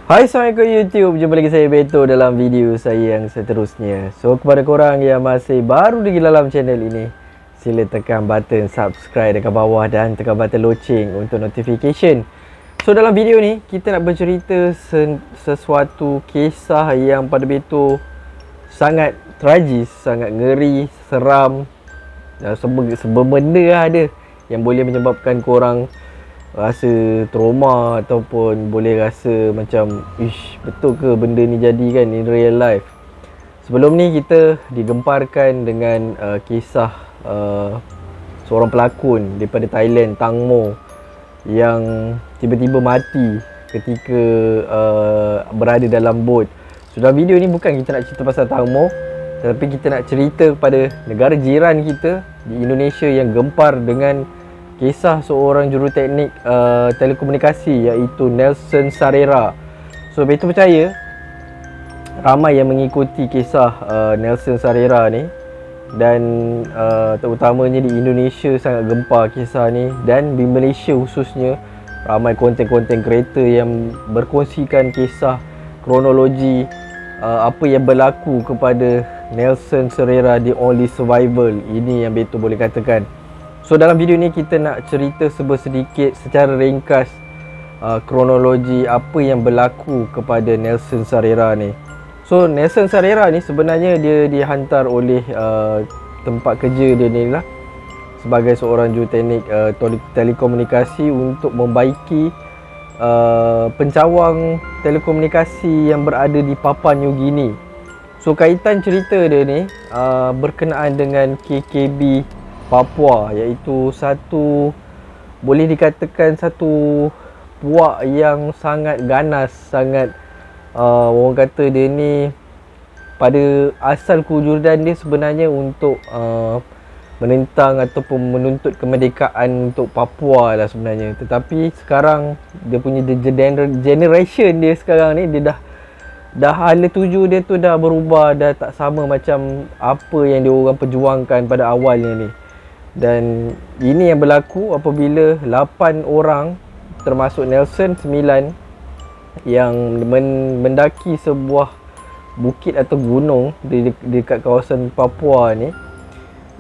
Hai, Assalamualaikum YouTube. Jumpa lagi saya Beto dalam video saya yang seterusnya. So, kepada korang yang masih baru lagi dalam channel ini, sila tekan button subscribe dekat bawah dan tekan button loceng untuk notification. So, dalam video ni kita nak bercerita sesuatu kisah yang pada Beto sangat tragis, sangat ngeri, seram, semua benda lah ada yang boleh menyebabkan korang rasa trauma ataupun boleh rasa macam ish, betul ke benda ni jadi kan in real life. Sebelum ni kita digemparkan dengan kisah seorang pelakon daripada Thailand, Tang Mo, yang tiba-tiba mati ketika berada dalam bot. So dalam video ni bukan kita nak cerita pasal Tang Mo, tapi kita nak cerita kepada negara jiran kita di Indonesia yang gempar dengan kisah seorang juruteknik telekomunikasi iaitu Nelson Sarera. So Beto percaya ramai yang mengikuti kisah Nelson Sarera ni, dan terutamanya di Indonesia sangat gempar kisah ni, dan di Malaysia khususnya ramai konten-konten kreator yang berkongsikan kisah kronologi apa yang berlaku kepada Nelson Sarera, the only survival. Ini yang Beto boleh katakan. So dalam video ni kita nak cerita sedikit secara ringkas kronologi apa yang berlaku kepada Nelson Sarera ni. So Nelson Sarera ni sebenarnya dia dihantar oleh tempat kerja dia ni lah sebagai seorang juruteknik telekomunikasi untuk membaiki pencawang telekomunikasi yang berada di Papua New Guinea. So kaitan cerita dia ni berkenaan dengan KKB Papua, iaitu satu, boleh dikatakan satu puak yang sangat ganas, sangat orang kata dia ni pada asal kewujudan dia sebenarnya untuk menentang ataupun menuntut kemerdekaan untuk Papua lah sebenarnya. Tetapi sekarang dia punya generation dia sekarang ni, dia dah hala tuju dia tu dah berubah, dah tak sama macam apa yang dia orang perjuangkan pada awalnya ni. Dan ini yang berlaku apabila 8 orang termasuk Nelson 9 yang mendaki sebuah bukit atau gunung dekat kawasan Papua ni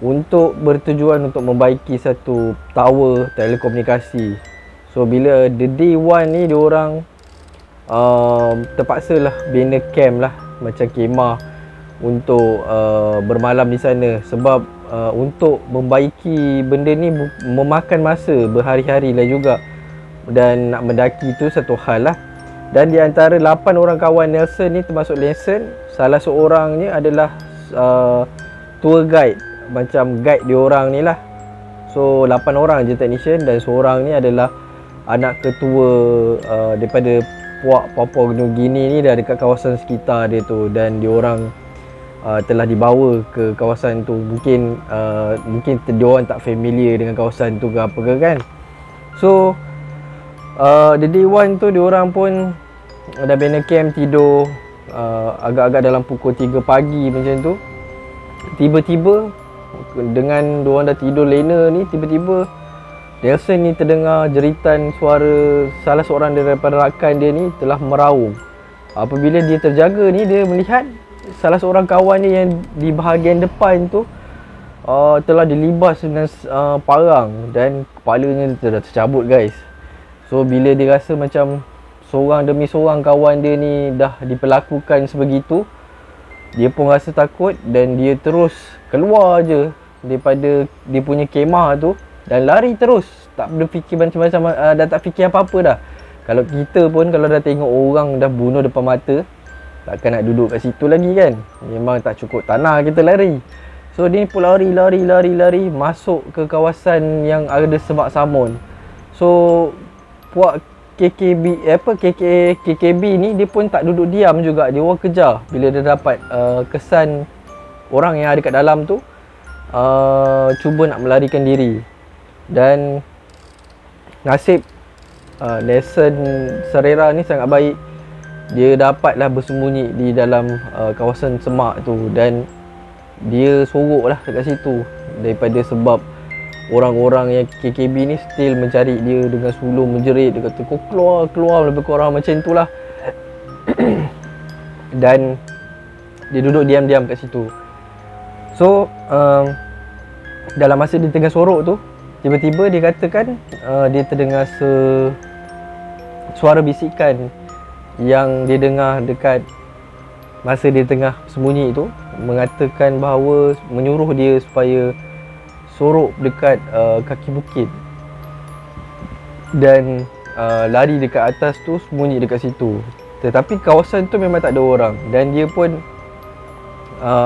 untuk bertujuan untuk membaiki satu tower telekomunikasi. So bila the day one ni diorang terpaksa lah bina camp lah, macam kemah untuk bermalam di sana, sebab untuk membaiki benda ni memakan masa berhari-hari lah juga, dan nak mendaki tu satu hal lah. Dan di antara 8 orang kawan Nelson ni termasuk Nelson, salah seorangnya adalah tour guide, macam guide diorang ni lah. So 8 orang je technician, dan seorang ni adalah anak ketua daripada puak Papua New Guinea ni, dah dekat kawasan sekitar dia tu, dan diorang telah dibawa ke kawasan tu. Mungkin diorang tak familiar dengan kawasan tu ke apa ke kan. So the day one tu diorang pun dah bina camp, tidur agak-agak dalam pukul 3 pagi macam tu. Tiba-tiba dengan diorang dah tidur lena ni, tiba-tiba Nelson ni terdengar jeritan suara salah seorang daripada rakan dia ni telah meraung. Apabila dia terjaga ni, dia melihat salah seorang kawan dia yang di bahagian depan tu telah dilibas dengan parang, dan kepalanya dah tercabut guys. So bila dia rasa macam seorang demi seorang kawan dia ni dah diperlakukan sebegitu, dia pun rasa takut, dan dia terus keluar je daripada dia punya kemah tu dan lari terus. Tak berfikir macam-macam, dah tak fikir apa-apa dah. Kalau kita pun kalau dah tengok orang dah bunuh depan mata, takkan nak duduk kat situ lagi kan. Memang tak cukup tanah kita lari. So dia pun lari masuk ke kawasan yang ada semak samun. So puak KKB ni dia pun tak duduk diam juga. Dia orang kejar. Bila dia dapat kesan orang yang ada kat dalam tu cuba nak melarikan diri. Dan nasib Nelson Sarera ni sangat baik. Dia dapatlah bersembunyi di dalam kawasan semak tu, dan dia sorok lah dekat situ, daripada sebab orang-orang yang KKB ni still mencari dia dengan sulung menjerit. Dia kata kau keluar lebih kurang macam tu lah. Dan dia duduk diam-diam kat situ. So dalam masa dia tengah sorok tu, tiba-tiba dia katakan dia terdengar suara bisikan yang dia dengar dekat masa dia tengah sembunyi tu, mengatakan bahawa menyuruh dia supaya sorok dekat kaki bukit dan lari dekat atas tu, sembunyi dekat situ. Tetapi kawasan tu memang tak ada orang, dan dia pun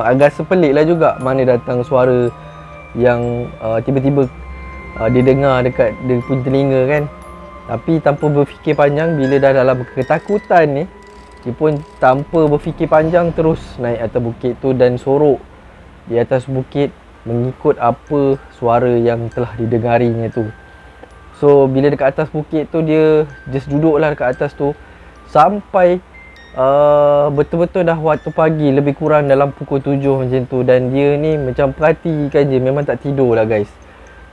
agak sepelik lah juga mana datang suara yang tiba-tiba dia dengar dekat dia punya telinga kan. Tapi tanpa berfikir panjang, bila dah dalam ketakutan ni, dia pun tanpa berfikir panjang terus naik atas bukit tu dan sorok di atas bukit mengikut apa suara yang telah didengarinya tu. So bila dekat atas bukit tu, dia just duduk lah dekat atas tu sampai betul-betul dah waktu pagi, lebih kurang dalam pukul 7 macam tu. Dan dia ni macam perhatikan je, memang tak tidur lah guys.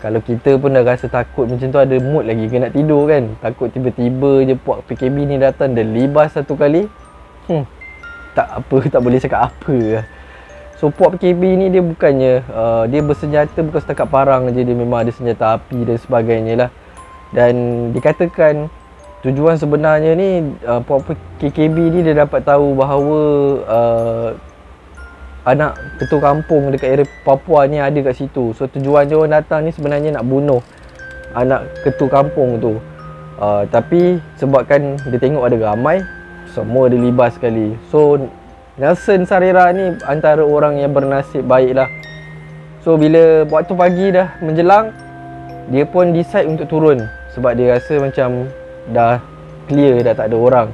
Kalau kita pun dah rasa takut macam tu, ada mood lagi ke nak tidur kan. Takut tiba-tiba je puak PKB ni datang dan libas satu kali, tak apa, tak boleh cakap apa lah. So puak PKB ni dia bukannya dia bersenjata bukan setakat parang je, dia memang ada senjata api dan sebagainya lah. Dan dikatakan tujuan sebenarnya ni, puak PKB ni dia dapat tahu bahawa anak ketua kampung dekat area Papua ni ada kat situ. So tujuan dia orang datang ni sebenarnya nak bunuh anak ketua kampung tu. Tapi sebabkan dia tengok ada ramai, semua dia libas sekali. So Nelson Sarera ni antara orang yang bernasib baik lah. So bila waktu pagi dah menjelang, dia pun decide untuk turun sebab dia rasa macam dah clear, dah tak ada orang.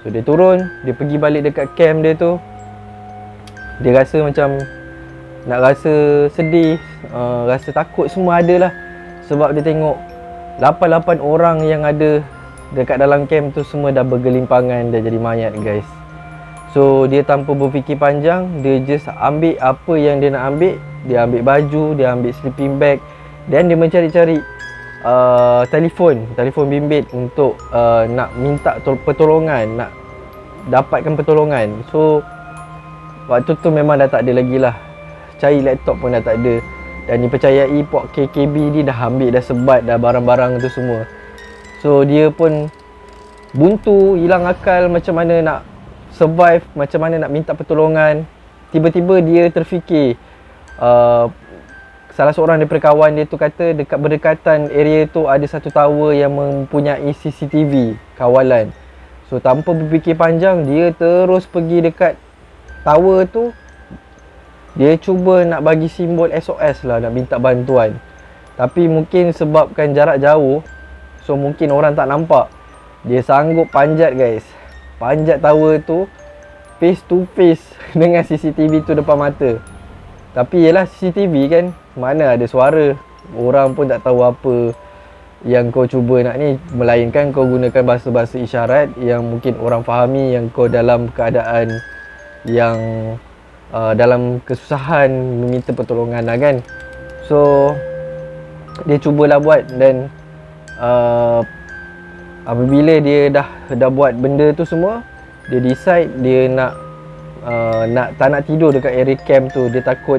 So dia turun, dia pergi balik dekat camp dia tu. Dia rasa macam nak rasa sedih, rasa takut semua ada lah. Sebab dia tengok 8 orang yang ada dekat dalam camp tu semua dah bergelimpangan, dah jadi mayat guys. So dia tanpa berfikir panjang, dia just ambil apa yang dia nak ambil. Dia ambil baju, dia ambil sleeping bag, dan dia mencari-cari telefon bimbit untuk nak minta pertolongan, nak dapatkan pertolongan. So waktu tu memang dah tak ada lagi lah, cari laptop pun dah tak ada. Dan dipercayai puak KKB ni dah ambil dah sebat dah barang-barang tu semua. So dia pun buntu, hilang akal macam mana nak survive, macam mana nak minta pertolongan. Tiba-tiba dia terfikir, salah seorang daripada kawan dia tu kata dekat berdekatan area tu ada satu tower yang mempunyai CCTV kawalan. So tanpa berfikir panjang, dia terus pergi dekat tower tu. Dia cuba nak bagi simbol SOS lah, nak minta bantuan. Tapi mungkin sebabkan jarak jauh, so mungkin orang tak nampak. Dia sanggup panjat guys, panjat tower tu face to face dengan CCTV tu depan mata. Tapi yelah CCTV kan, mana ada suara, orang pun tak tahu apa yang kau cuba nak ni, melainkan kau gunakan bahasa-bahasa isyarat yang mungkin orang fahami yang kau dalam keadaan yang dalam kesusahan meminta pertolongan lah kan. So dia cubalah buat, dan apabila dia dah buat benda tu semua, dia decide dia tak nak tidur dekat area camp tu. Dia takut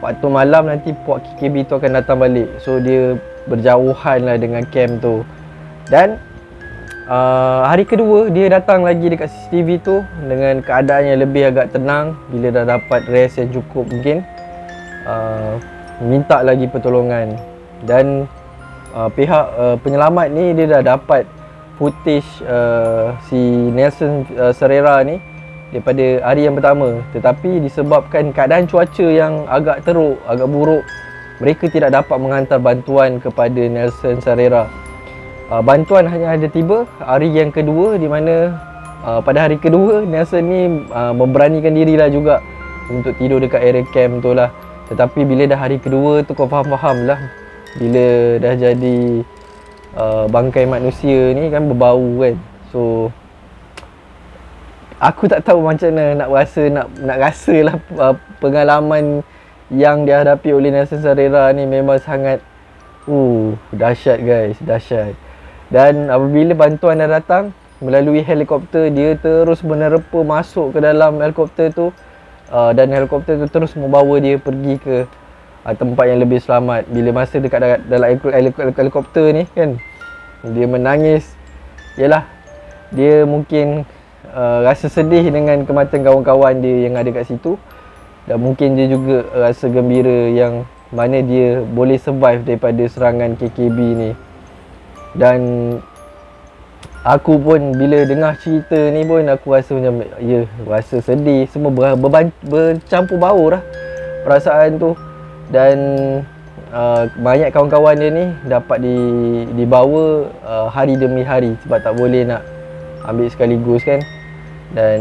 waktu malam nanti puak KKB tu akan datang balik. So dia berjauhan lah dengan camp tu. Dan hari kedua dia datang lagi dekat CCTV tu dengan keadaan yang lebih agak tenang. Bila dah dapat rest yang cukup mungkin, minta lagi pertolongan. Dan pihak penyelamat ni dia dah dapat footage si Nelson Sarera ni daripada hari yang pertama. Tetapi disebabkan keadaan cuaca yang agak teruk, agak buruk, mereka tidak dapat menghantar bantuan kepada Nelson Sarera. Bantuan hanya ada tiba hari yang kedua, di mana pada hari kedua Nelson ni memberanikan diri lah juga untuk tidur dekat area camp tu lah. Tetapi bila dah hari kedua tu, kau faham-faham lah, bila dah jadi bangkai manusia ni kan berbau kan. So aku tak tahu macam mana nak rasa lah pengalaman yang dihadapi oleh Nelson Sarera ni. Memang sangat dahsyat guys, dahsyat. Dan apabila bantuan dah datang, melalui helikopter. Dia terus menerpa masuk ke dalam helikopter tu, dan helikopter tu terus membawa dia pergi ke tempat yang lebih selamat. Bila masa dekat dalam helikopter ni kan, dia menangis. Yalah, dia mungkin rasa sedih dengan kematian kawan-kawan dia yang ada kat situ, dan mungkin dia juga rasa gembira yang mana dia boleh survive daripada serangan KKB ni. Dan aku pun bila dengar cerita ni pun aku rasa macam rasa sedih. Semua bercampur baur lah perasaan tu. Dan banyak kawan-kawan dia ni dapat dibawa hari demi hari, sebab tak boleh nak ambil sekaligus kan. Dan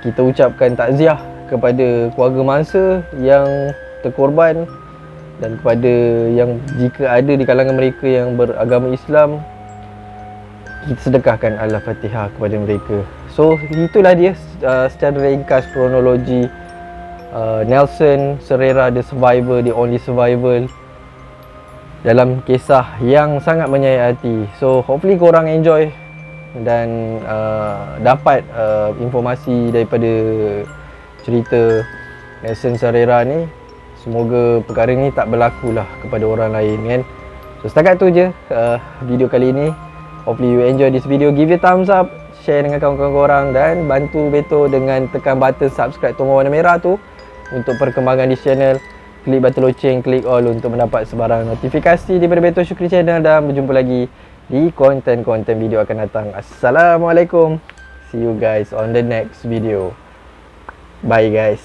kita ucapkan takziah kepada keluarga mangsa yang terkorban, dan kepada yang jika ada di kalangan mereka yang beragama Islam, kita sedekahkan Al-Fatihah kepada mereka. So itulah dia secara ringkas kronologi Nelson Serera, the survivor, the only survivor, dalam kisah yang sangat menyayat hati. So hopefully korang enjoy dan dapat informasi daripada cerita Nelson Serera ni. Semoga perkara ni tak berlaku lah kepada orang lain kan. So setakat tu je video kali ni. Hopefully you enjoy this video. Give it thumbs up, share dengan kawan-kawan korang, dan bantu Beto dengan tekan button subscribe tombol warna merah tu untuk perkembangan di channel. Klik button loceng, klik all untuk mendapat sebarang notifikasi daripada Beto Syukri Channel. Dan berjumpa lagi di konten-konten video akan datang. Assalamualaikum. See you guys on the next video. Bye guys.